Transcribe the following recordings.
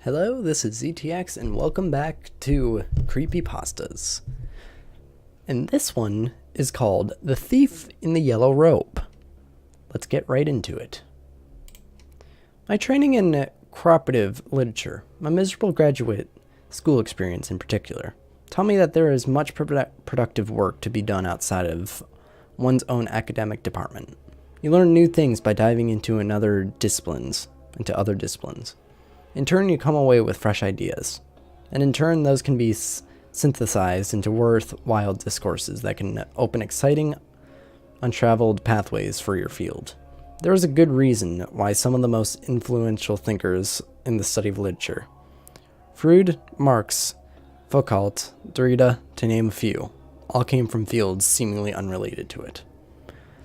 Hello, this is ZTX, and welcome back to Creepypastas. And this one is called The Thief in the Yellow Robe. Let's get right into it. My training in cooperative literature, my miserable graduate school experience in particular, taught me that there is much productive work to be done outside of one's own academic department. You learn new things by diving into other disciplines. In turn, you come away with fresh ideas, and in turn, those can be synthesized into worthwhile discourses that can open exciting, untraveled pathways for your field. There is a good reason why some of the most influential thinkers in the study of literature, Freud, Marx, Foucault, Derrida, to name a few, all came from fields seemingly unrelated to it.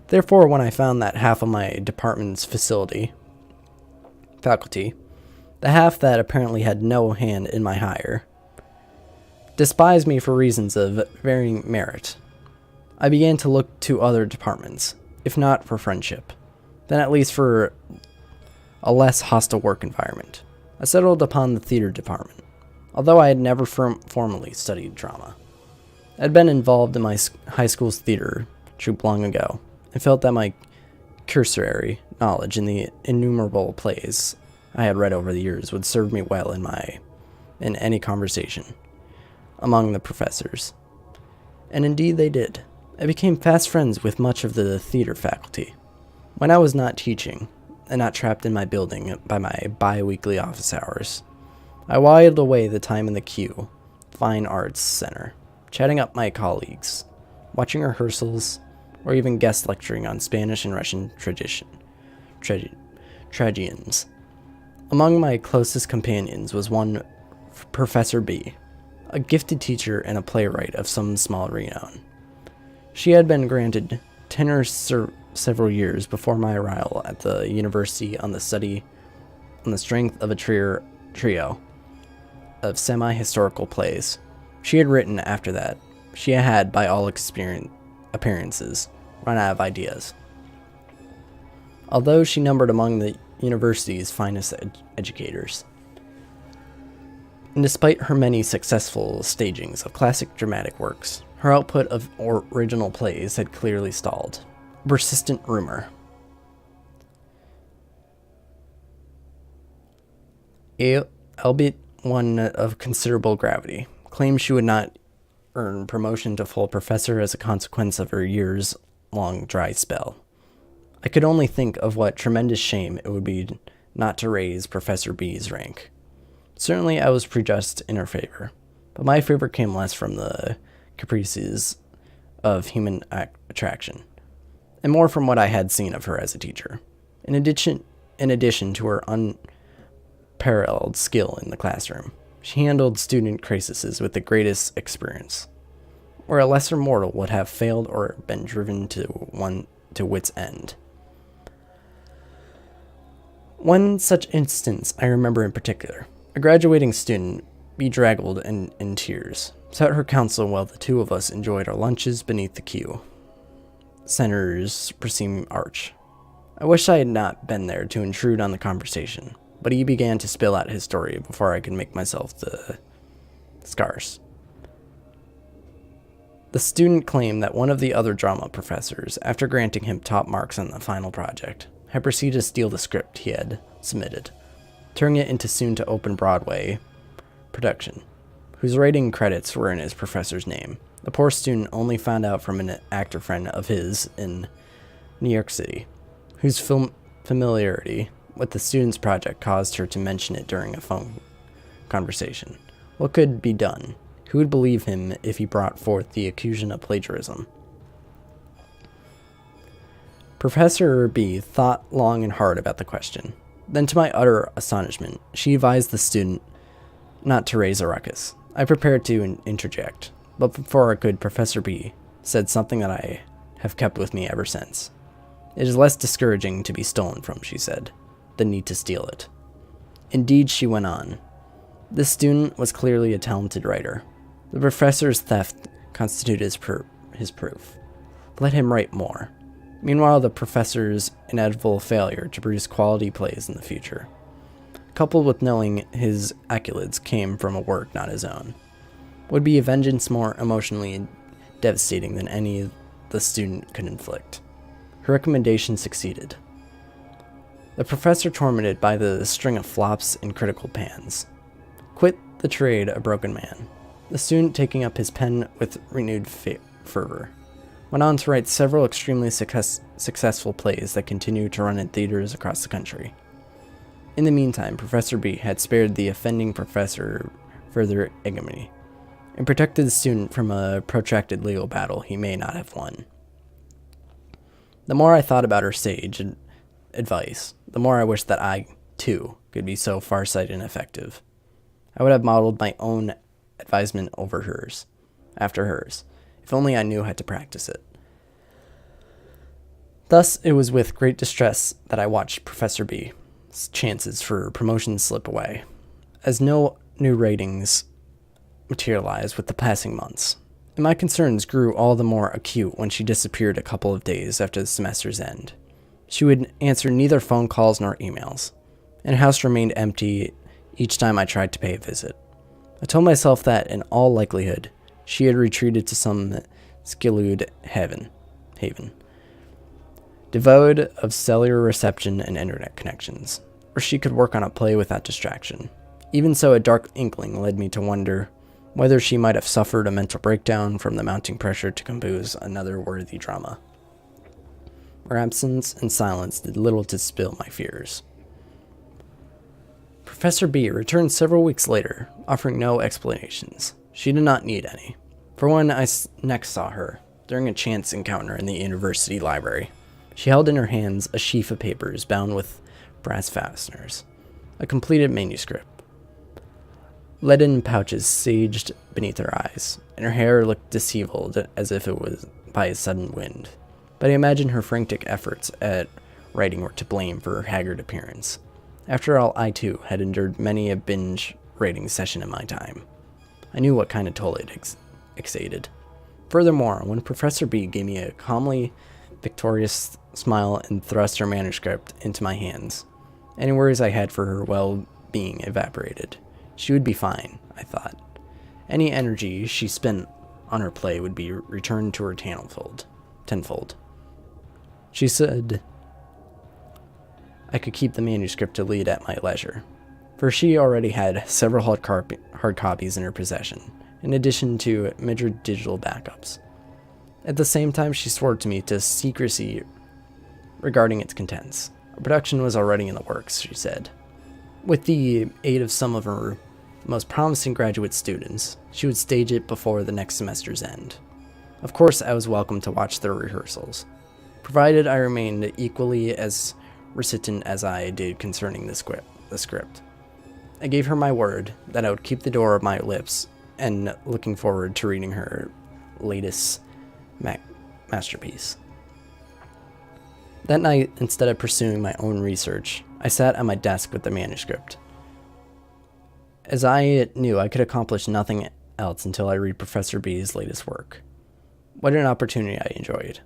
Therefore, when I found that half of my department's faculty, the half that apparently had no hand in my hire, despised me for reasons of varying merit, I began to look to other departments, if not for friendship, then at least for a less hostile work environment. I settled upon the theater department, although I had never formally studied drama. I had been involved in my high school's theater troupe long ago, and felt that my cursory knowledge in the innumerable plays I had read over the years would serve me well in any conversation among the professors. And indeed they did. I became fast friends with much of the theater faculty. When I was not teaching, and not trapped in my building by my bi-weekly office hours, I whiled away the time in the Q, Fine Arts Center, chatting up my colleagues, watching rehearsals, or even guest lecturing on Spanish and Russian tragedians. Among my closest companions was one Professor B, a gifted teacher and a playwright of some small renown. She had been granted tenure several years before my arrival at the university on the strength of a trio of semi-historical plays she had written. After that, she had, by all appearances, run out of ideas. Although she numbered among the university's finest educators, and despite her many successful stagings of classic dramatic works, her output of original plays had clearly stalled. A persistent rumor, albeit one of considerable gravity, claimed she would not earn promotion to full professor as a consequence of her years-long dry spell. I could only think of what tremendous shame it would be not to raise Professor B's rank. Certainly I was prejudiced in her favor, but my favor came less from the caprices of human attraction, and more from what I had seen of her as a teacher. In addition to her unparalleled skill in the classroom, she handled student crises with the greatest experience, where a lesser mortal would have failed or been driven to wit's end. One such instance I remember in particular. A graduating student, bedraggled and in tears, sought her counsel while the two of us enjoyed our lunches beneath the Q Center's proscenium arch. I wish I had not been there to intrude on the conversation, but he began to spill out his story before I could make myself scarce. The student claimed that one of the other drama professors, after granting him top marks on the final project, had proceeded to steal the script he had submitted, turning it into soon-to-open Broadway production, whose writing credits were in his professor's name. The poor student only found out from an actor friend of his in New York City, whose familiarity with the student's project caused her to mention it during a phone conversation. What could be done? Who would believe him if he brought forth the accusation of plagiarism? Professor B thought long and hard about the question. Then, to my utter astonishment, she advised the student not to raise a ruckus. I prepared to interject, but before I could, Professor B said something that I have kept with me ever since. It is less discouraging to be stolen from, she said, than need to steal it. Indeed, she went on, this student was clearly a talented writer. The professor's theft constituted his proof. Let him write more. Meanwhile, the professor's inevitable failure to produce quality plays in the future coupled with knowing his accolades came from a work not his own, would be a vengeance more emotionally devastating than any the student could inflict. Her recommendation succeeded. The professor, tormented by the string of flops and critical pans, quit the trade a broken man. The student, taking up his pen with renewed fervor, went on to write several extremely successful plays that continue to run in theaters across the country. In the meantime, Professor B had spared the offending professor further ignominy, and protected the student from a protracted legal battle he may not have won. The more I thought about her sage advice, the more I wished that I, too, could be so farsighted and effective. I would have modeled my own advisement after hers, if only I knew how to practice it. Thus, it was with great distress that I watched Professor B's chances for promotion slip away, as no new ratings materialized with the passing months, and my concerns grew all the more acute when she disappeared a couple of days after the semester's end. She would answer neither phone calls nor emails, and her house remained empty each time I tried to pay a visit. I told myself that, in all likelihood, she had retreated to some skilled haven, devoid of cellular reception and internet connections, where she could work on a play without distraction. Even so, a dark inkling led me to wonder whether she might have suffered a mental breakdown from the mounting pressure to compose another worthy drama. Her absence and silence did little to still my fears. Professor B returned several weeks later, offering no explanations. She did not need any. For when I next saw her, during a chance encounter in the university library, she held in her hands a sheaf of papers bound with brass fasteners, a completed manuscript. Leaden pouches saged beneath her eyes, and her hair looked disheveled as if it was by a sudden wind. But I imagine her frantic efforts at writing were to blame for her haggard appearance. After all, I too had endured many a binge writing session in my time. I knew what kind of toll it excited. Furthermore, when Professor B gave me a calmly victorious smile and thrust her manuscript into my hands, any worries I had for her well-being evaporated. She would be fine, I thought. Any energy she spent on her play would be returned to her tenfold. She said I could keep the manuscript to read at my leisure, for she already had several hard copies in her possession, in addition to major digital backups. At the same time, she swore to me to secrecy regarding its contents. A production was already in the works, she said. With the aid of some of her most promising graduate students, she would stage it before the next semester's end. Of course, I was welcome to watch their rehearsals, provided I remained equally as reticent as I did concerning the script. I gave her my word that I would keep the door of my lips, and looking forward to reading her latest masterpiece. That night, instead of pursuing my own research, I sat at my desk with the manuscript, as I knew I could accomplish nothing else until I read Professor B's latest work. What an opportunity I enjoyed.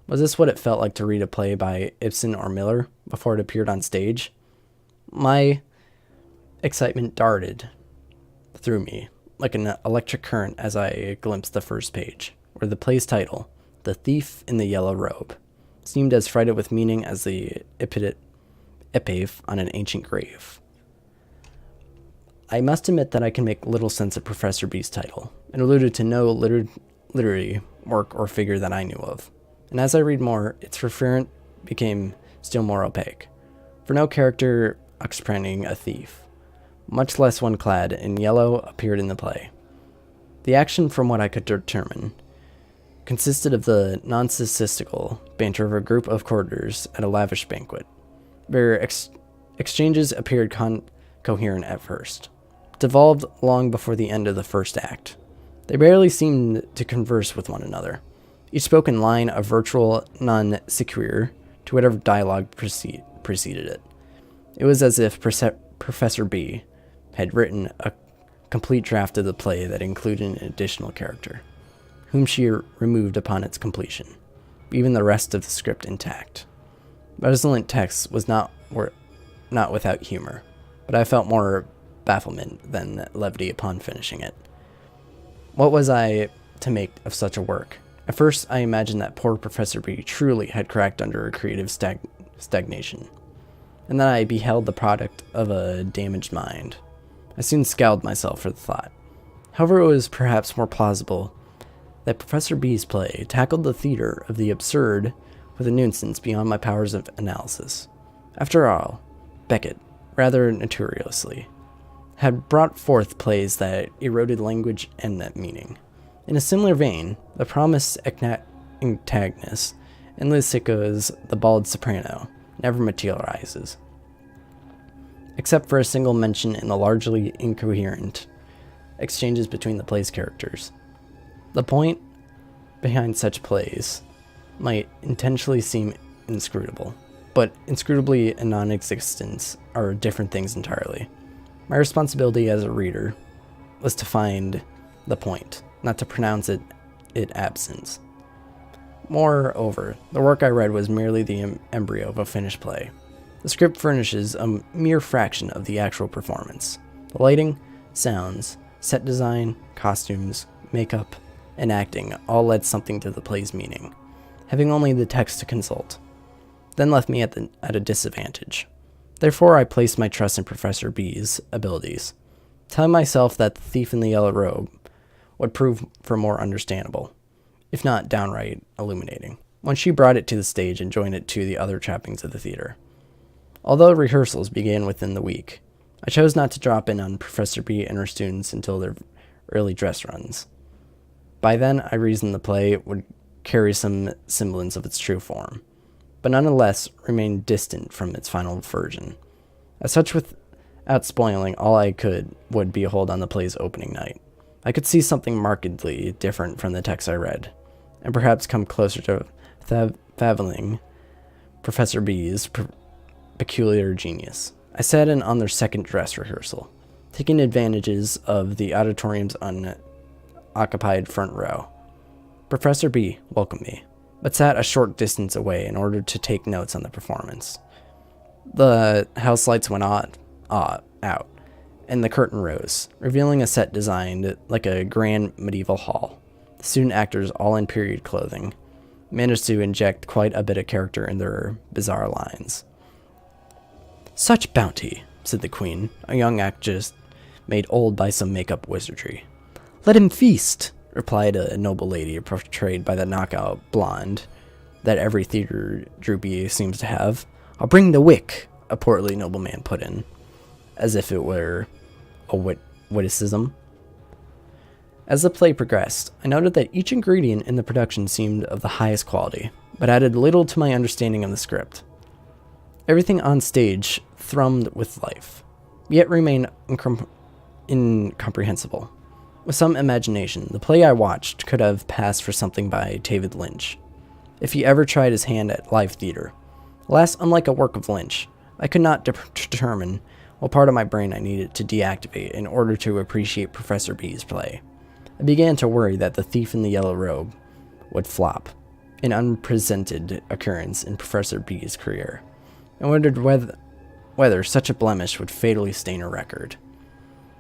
Was this what it felt like to read a play by Ibsen or Miller before it appeared on stage? My excitement darted through me like an electric current as I glimpsed the first page, where the play's title, The Thief in the Yellow Robe, seemed as freighted with meaning as the epitaph on an ancient grave. I must admit that I can make little sense of Professor B's title. It alluded to no literary work or figure that I knew of, and as I read more, its referent became still more opaque, for no character representing a thief, much less one clad in yellow, appeared in the play. The action, from what I could determine, consisted of the nonsensical banter of a group of courtiers at a lavish banquet. Their exchanges appeared coherent at first, devolved long before the end of the first act. They barely seemed to converse with one another. Each spoke in line of virtual non sequitur to whatever dialogue preceded it. It was as if Professor B had written a complete draft of the play that included an additional character, whom she removed upon its completion, leaving the rest of the script intact. Resonant text was not without humor, but I felt more bafflement than levity upon finishing it. What was I to make of such a work? At first, I imagined that poor Professor B truly had cracked under a creative stagnation, and that I beheld the product of a damaged mind. I soon scowled myself for the thought. However, it was perhaps more plausible that Professor B's play tackled the theater of the absurd with a nuisance beyond my powers of analysis. After all, Beckett, rather notoriously, had brought forth plays that eroded language and that meaning. In a similar vein, the promised antagonist in Lysico's The Bald Soprano never materializes, except for a single mention in the largely incoherent exchanges between the play's characters. The point behind such plays might intentionally seem inscrutable, but inscrutably and non-existence are different things entirely. My responsibility as a reader was to find the point, not to pronounce it absence. Moreover, the work I read was merely the embryo of a finished play. The script furnishes a mere fraction of the actual performance. The lighting, sounds, set design, costumes, makeup, and acting all led something to the play's meaning, having only the text to consult, then left me at a disadvantage. Therefore, I placed my trust in Professor B's abilities, telling myself that The Thief in the Yellow Robe would prove for more understandable, if not downright illuminating, when she brought it to the stage and joined it to the other trappings of the theater. Although rehearsals began within the week, I chose not to drop in on Professor B and her students until their early dress runs. By then, I reasoned the play would carry some semblance of its true form, but nonetheless remain distant from its final version. As such, without spoiling, all I would behold on the play's opening night. I could see something markedly different from the text I read, and perhaps come closer to fathoming Professor B's peculiar genius. I sat in on their second dress rehearsal, taking advantages of the auditorium's unoccupied front row. Professor B welcomed me, but sat a short distance away in order to take notes on the performance. The house lights went out, and the curtain rose, revealing a set designed like a grand medieval hall. The student actors, all in period clothing, managed to inject quite a bit of character in their bizarre lines. "Such bounty," said the queen, a young actress made old by some make-up wizardry. "Let him feast," replied a noble lady portrayed by the knockout blonde that every theater droopy seems to have. "I'll bring the wick," a portly nobleman put in, as if it were a witticism. As the play progressed, I noted that each ingredient in the production seemed of the highest quality, but added little to my understanding of the script. Everything on stage thrummed with life, yet remained incomprehensible. With some imagination, the play I watched could have passed for something by David Lynch, if he ever tried his hand at live theater. Alas, unlike a work of Lynch, I could not determine what part of my brain I needed to deactivate in order to appreciate Professor B's play. I began to worry that The Thief in the Yellow Robe would flop, an unprecedented occurrence in Professor B's career, and wondered whether such a blemish would fatally stain her record.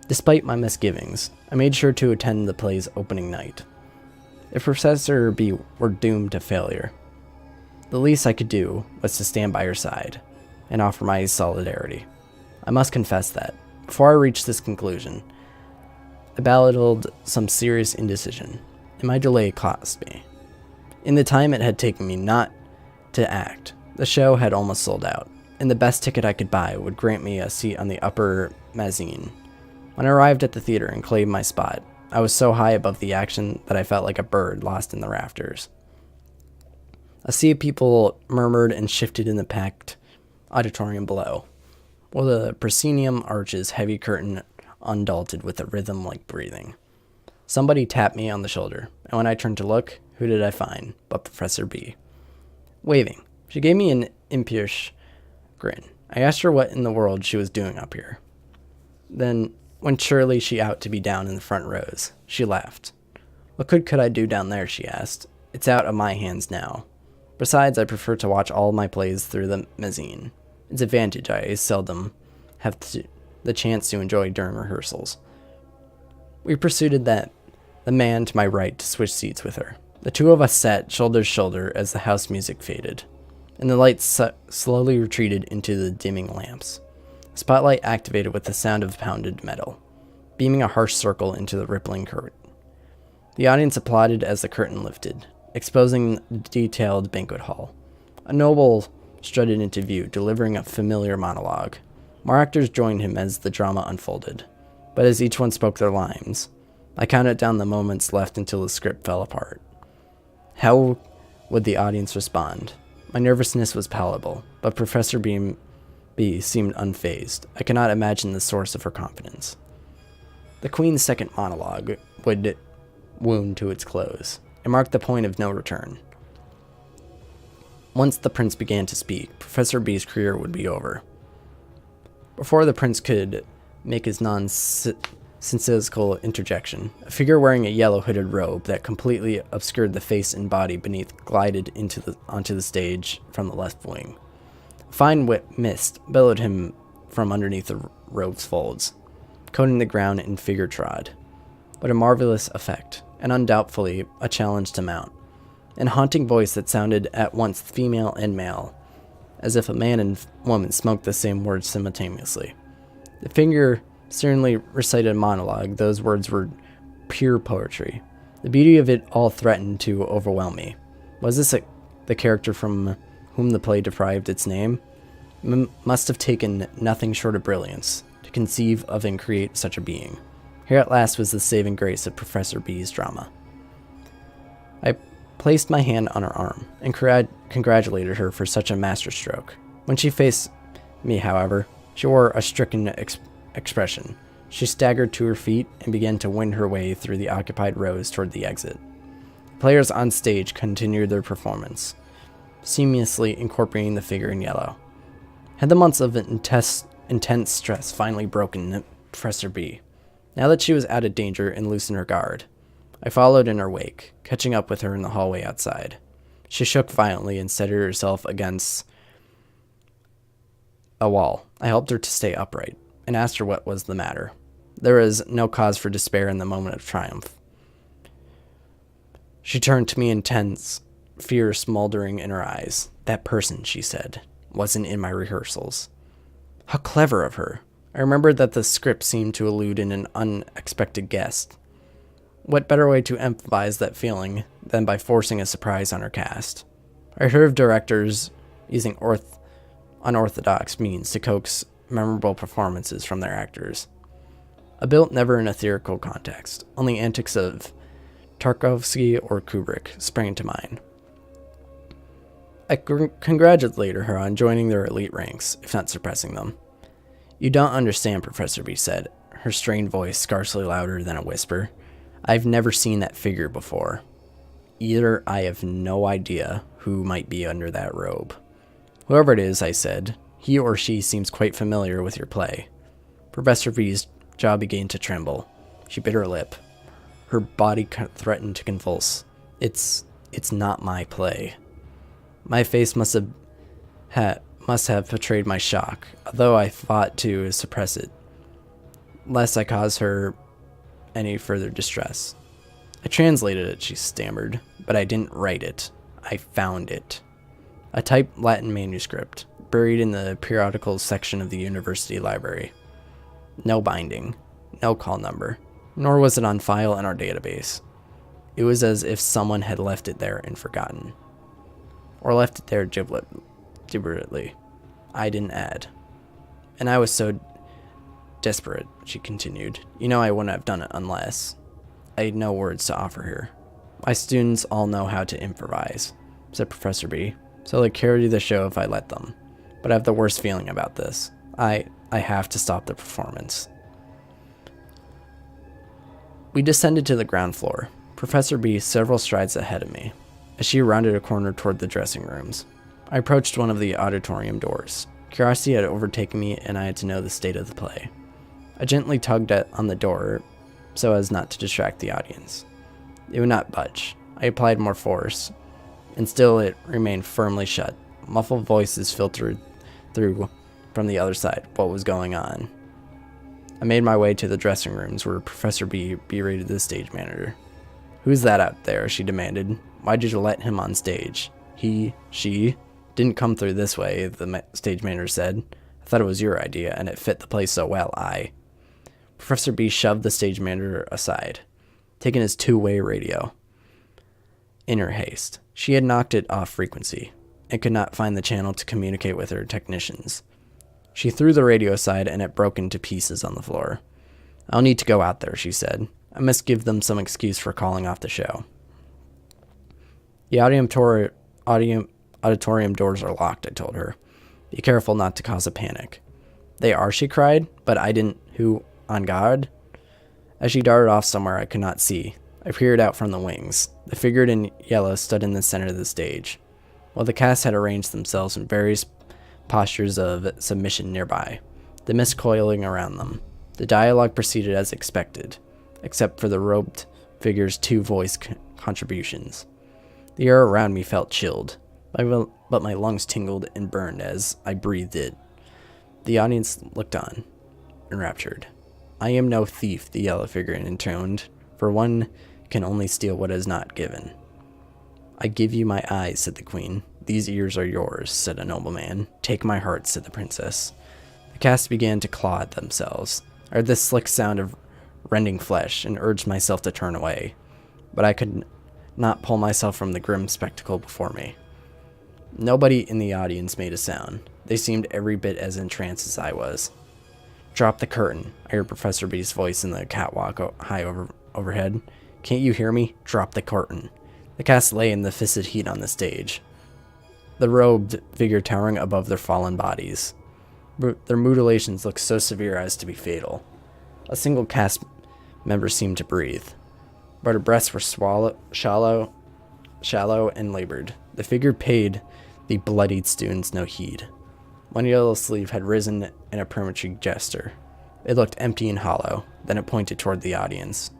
Despite my misgivings, I made sure to attend the play's opening night. If Professor B were doomed to failure, the least I could do was to stand by her side and offer my solidarity. I must confess that, before I reached this conclusion, I battled some serious indecision, and my delay cost me. In the time it had taken me not to act, the show had almost sold out, and the best ticket I could buy would grant me a seat on the upper mezzanine. When I arrived at the theater and claimed my spot, I was so high above the action that I felt like a bird lost in the rafters. A sea of people murmured and shifted in the packed auditorium below, while the proscenium arch's heavy curtain undulated with a rhythm like breathing. Somebody tapped me on the shoulder, and when I turned to look, who did I find but Professor B? Waving, she gave me an impish grin. I asked her what in the world she was doing up here. Then, when surely she ought to be down in the front rows, she laughed. "What good could I do down there?" she asked. "It's out of my hands now. Besides, I prefer to watch all my plays through the mezzanine. Its advantage I seldom have the chance to enjoy during rehearsals. We pursued the man to my right to switch seats with her. The two of us sat shoulder to shoulder as the house music faded, and the lights slowly retreated into the dimming lamps. The spotlight activated with the sound of pounded metal, beaming a harsh circle into the rippling curtain. The audience applauded as the curtain lifted, exposing the detailed banquet hall. A noble strutted into view, delivering a familiar monologue. More actors joined him as the drama unfolded, but as each one spoke their lines, I counted down the moments left until the script fell apart. How would the audience respond? My nervousness was palpable, but Professor B seemed unfazed. I could not imagine the source of her confidence. The Queen's second monologue would wound to its close. It marked the point of no return. Once the prince began to speak, Professor B's career would be over. Before the prince could make his nonsensical interjection, a figure wearing a yellow hooded robe that completely obscured the face and body beneath glided onto the stage from the left wing. A fine mist billowed him from underneath the robe's folds, coating the ground in figure trod. But a marvelous effect, and undoubtedly a challenge to mount. An haunting voice that sounded at once female and male, as if a man and woman smoked the same words simultaneously. The figure certainly recited a monologue. Those words were pure poetry. The beauty of it all threatened to overwhelm me. Was this the character from whom the play derived its name? Must have taken nothing short of brilliance to conceive of and create such a being. Here at last was the saving grace of Professor B's drama. I placed my hand on her arm and congratulated her for such a masterstroke. When she faced me, however, she wore a stricken expression. She staggered to her feet and began to wend her way through the occupied rows toward the exit. The players on stage continued their performance, seamlessly incorporating the figure in yellow. Had the months of intense stress finally broken Professor B? Now that she was out of danger and loosened her guard, I followed in her wake, catching up with her in the hallway outside. She shook violently and steadied herself against a wall. I helped her to stay upright and asked her what was the matter. There was no cause for despair in the moment of triumph. She turned to me, intense fear smoldering in her eyes. That person, she said, wasn't in my rehearsals. How clever of her. I remembered that the script seemed to allude in an unexpected guest. What better way to emphasize that feeling than by forcing a surprise on her cast? I heard of directors using unorthodox means to coax memorable performances from their actors. A built never in a theatrical context. Only antics of Tarkovsky or Kubrick sprang to mind. I congratulated her on joining their elite ranks, if not surpassing them. You don't understand, Professor B said, her strained voice scarcely louder than a whisper. I've never seen that figure before. Either I have no idea who might be under that robe. Whoever it is, I said, he or she seems quite familiar with your play. Professor B's jaw began to tremble. She bit her lip. Her body threatened to convulse. It's not my play. My face must have betrayed my shock, although I fought to suppress it, lest I cause her any further distress. I translated it, she stammered, but I didn't write it. I found it. A typed Latin manuscript, buried in the periodicals section of the university library. No binding, no call number, nor was it on file in our database. It was as if someone had left it there and forgotten. Or left it there deliberately. I didn't add. And I was so desperate, she continued. You know I wouldn't have done it unless. I had no words to offer here. My students all know how to improvise, said Professor B, so they'll carry the show if I let them. But I have the worst feeling about this. I have to stop the performance. We descended to the ground floor, Professor B several strides ahead of me, as she rounded a corner toward the dressing rooms. I approached one of the auditorium doors. Curiosity had overtaken me, and I had to know the state of the play. I gently tugged on the door so as not to distract the audience. It would not budge. I applied more force, and still it remained firmly shut. Muffled voices filtered through from the other side. What was going on? I made my way to the dressing rooms where Professor B berated the stage manager. "Who's that out there?" she demanded. "Why did you let him on stage?" She didn't come through this way, the stage manager said. "I thought it was your idea, and it fit the place so well, Professor B shoved the stage manager aside, taking his two-way radio. In her haste, she had knocked it off frequency and could not find the channel to communicate with her technicians. She threw the radio aside and it broke into pieces on the floor. "I'll need to go out there," she said. "I must give them some excuse for calling off the show." "The auditorium doors are locked," I told her. "Be careful not to cause a panic." "They are," she cried, "but I didn't. Who, on guard?" As she darted off somewhere I could not see, I peered out from the wings. The figure in yellow stood in the center of the stage, while the cast had arranged themselves in various postures of submission nearby, the mist coiling around them. The dialogue proceeded as expected, except for the robed figure's two voice contributions. The air around me felt chilled, but my lungs tingled and burned as I breathed it. The audience looked on, enraptured. "I am no thief," the yellow figure intoned, "for one can only steal what is not given." "I give you my eyes," said the queen. "These ears are yours," said a nobleman. "Take my heart," said the princess. The cast began to claw at themselves. I heard the slick sound of rending flesh and urged myself to turn away, but I could not pull myself from the grim spectacle before me. Nobody in the audience made a sound. They seemed every bit as entranced as I was. "Drop the curtain," I heard Professor B's voice in the catwalk high overhead. "Can't you hear me? Drop the curtain." The cast lay in the fisted heat on the stage, the robed figure towering above their fallen bodies. Their mutilations looked so severe as to be fatal. A single cast member seemed to breathe, but her breaths were shallow and labored. The figure paid the bloodied students no heed. One yellow sleeve had risen in a peremptory gesture. It looked empty and hollow, then it pointed toward the audience.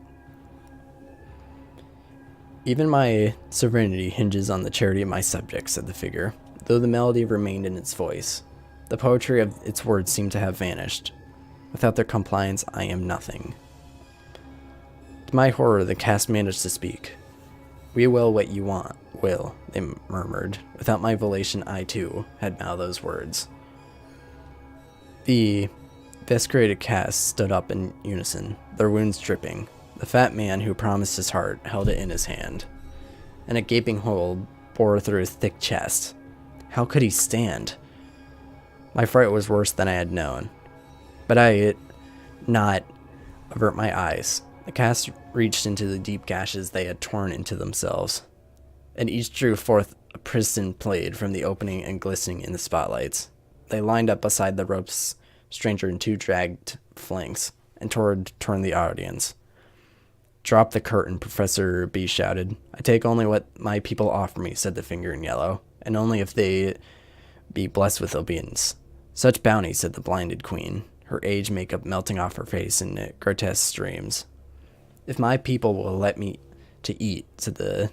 "Even my serenity hinges on the charity of my subjects," said the figure, though the melody remained in its voice. The poetry of its words seemed to have vanished. "Without their compliance, I am nothing." To my horror, the cast managed to speak. "We will what you will," they murmured. Without my volition, I, too, had mouthed those words. The desecrated cast stood up in unison, their wounds dripping. The fat man who promised his heart held it in his hand, and a gaping hole bore through his thick chest. How could he stand? My fright was worse than I had known, but I did not avert my eyes. The cast reached into the deep gashes they had torn into themselves, and each drew forth a prison blade from the opening and glistening in the spotlights. They lined up beside the rope's stranger in two dragged flanks and turned the audience. "Drop the curtain," Professor B shouted. "I take only what my people offer me," said the figure in yellow, "and only if they be blessed with obedience." "Such bounty," said the blinded queen, her age makeup melting off her face in grotesque streams. "If my people will let me to eat," said the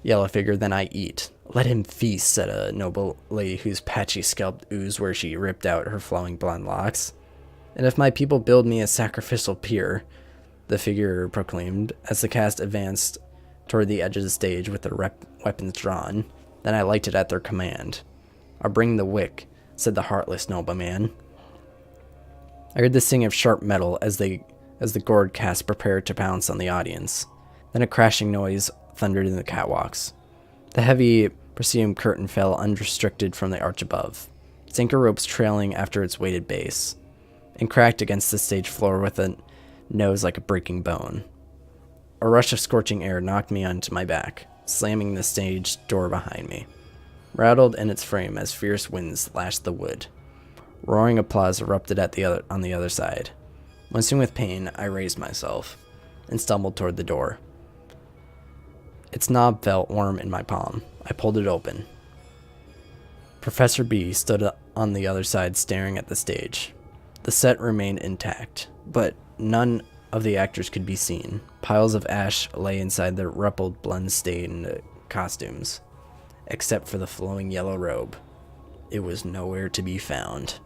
yellow figure, "then I eat." "Let him feast," said a noble lady whose patchy scalp oozed where she ripped out her flowing blonde locks. "And if my people build me a sacrificial pyre," the figure proclaimed, as the cast advanced toward the edge of the stage with their weapons drawn, "then I light it at their command." "I'll bring the wick," said the heartless nobleman. I heard the sing of sharp metal as the gored cast prepared to pounce on the audience. Then a crashing noise thundered in the catwalks. The heavy proscenium curtain fell unrestricted from the arch above, its anchor ropes trailing after its weighted base, and cracked against the stage floor with a nose like a breaking bone. A rush of scorching air knocked me onto my back, slamming the stage door behind me, rattled in its frame as fierce winds lashed the wood. Roaring applause erupted on the other side. Wincing with pain, I raised myself and stumbled toward the door. Its knob felt warm in my palm. I pulled it open. Professor B stood on the other side staring at the stage. The set remained intact, but none of the actors could be seen. Piles of ash lay inside their rumpled, blood-stained costumes, except for the flowing yellow robe. It was nowhere to be found.